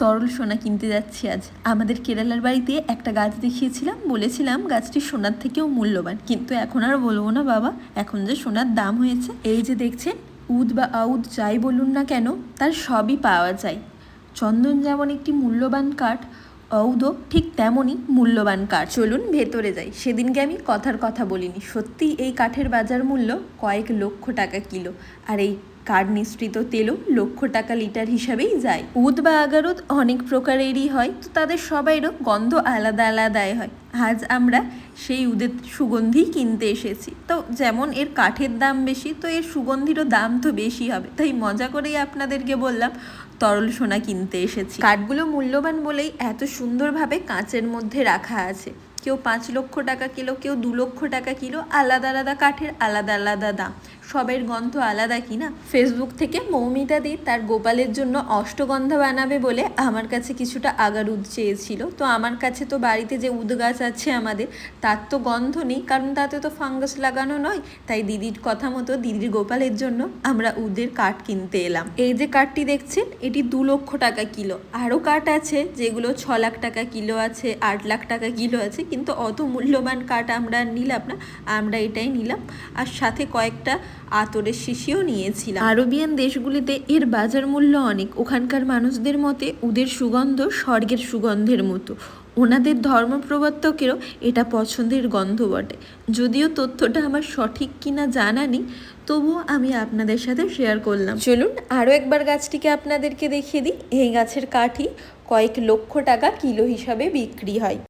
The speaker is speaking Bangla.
তরল সোনা কিনতে যাচ্ছি আজ। আমাদের কেরালার বাড়িতে একটা গাছ দেখিয়েছিলাম, বলেছিলাম গাছটি সোনার থেকেও মূল্যবান, কিন্তু এখন আর বলবো না বাবা, এখন যে সোনার দাম হয়েছে। এই যে দেখছেন, উদ বা আউদ যাই বলুন না কেন, তার সবই পাওয়া যায়। চন্দন যেমন একটি মূল্যবান কাঠ, ঔদও ঠিক তেমনই মূল্যবান কাঠ। চলুন ভেতরে যাই। সেদিনকে আমি কথার কথা বলিনি, সত্যি এই কাঠের বাজার মূল্য কয়েক লক্ষ টাকা কিলো, আর এই কাঠ নিঃসৃত তেলও লক্ষ টাকা লিটার হিসাবেই যায়। উদ বা আগারুদ অনেক প্রকারেরই হয়, তো তাদের সবাইরও গন্ধ আলাদা আলাদাই হয়। আজ আমরা সেই উদের সুগন্ধি কিনতে এসেছি। তো যেমন এর কাঠের দাম বেশি, তো এর সুগন্ধিরও দাম তো বেশি হবে, তাই মজা করেই আপনাদেরকে বললাম তরল সোনা কিনতে এসেছি। কাঠগুলো মূল্যবান বলেই এত সুন্দরভাবে কাঁচের মধ্যে রাখা আছে। কেউ 5 লক্ষ টাকা কিলো, কেউ 2 লক্ষ টাকা কিলো, আলাদা আলাদা কাঠের আলাদা আলাদা দাম, সবের গন্ধ আলাদা কিনা। ফেসবুক থেকে মৌমিতা দি তার গোপালের জন্য অষ্টগন্ধা বানাবে বলে আমার কাছে কিছুটা আগার উদ চেয়েছিল। তো আমার কাছে তো বাড়িতে যে উদ গাছ আছে আমাদের, তার তো গন্ধ নেই, কারণ তাতে তো ফাঙ্গাস লাগানো নয়। তাই দিদির কথা মতো দিদির গোপালের জন্য আমরা উদের কাঠ কিনতে এলাম। এই যে কাঠটি দেখছেন, এটি 2 লক্ষ টাকা কিলো। আরও কাঠ আছে যেগুলো 6 লাখ টাকা কিলো আছে, 8 লাখ টাকা কিলো আছে, কিন্তু অত মূল্যবান কাঠ আমরা নিলাম না, আমরা এটাই নিলাম। আর সাথে কয়েকটা আতরের শিশিও নিয়েছিলাম। আরবিয়ান দেশগুলিতে এর বাজার মূল্য অনেক। ওখানকার মানুষদের মতে উদের সুগন্ধ স্বর্গের সুগন্ধের মতো। ওনাদের ধর্মপ্রবর্তকেরও এটা পছন্দের গন্ধ বটে। যদিও তথ্যটা আমার সঠিক কিনা জানা নেই, তবুও আমি আপনাদের সাথে শেয়ার করলাম। চলুন আরও একবার গাছটিকে আপনাদেরকে দেখিয়ে দিই। এই গাছের কাঠই কয়েক লক্ষ টাকা কিলো হিসাবে বিক্রি হয়।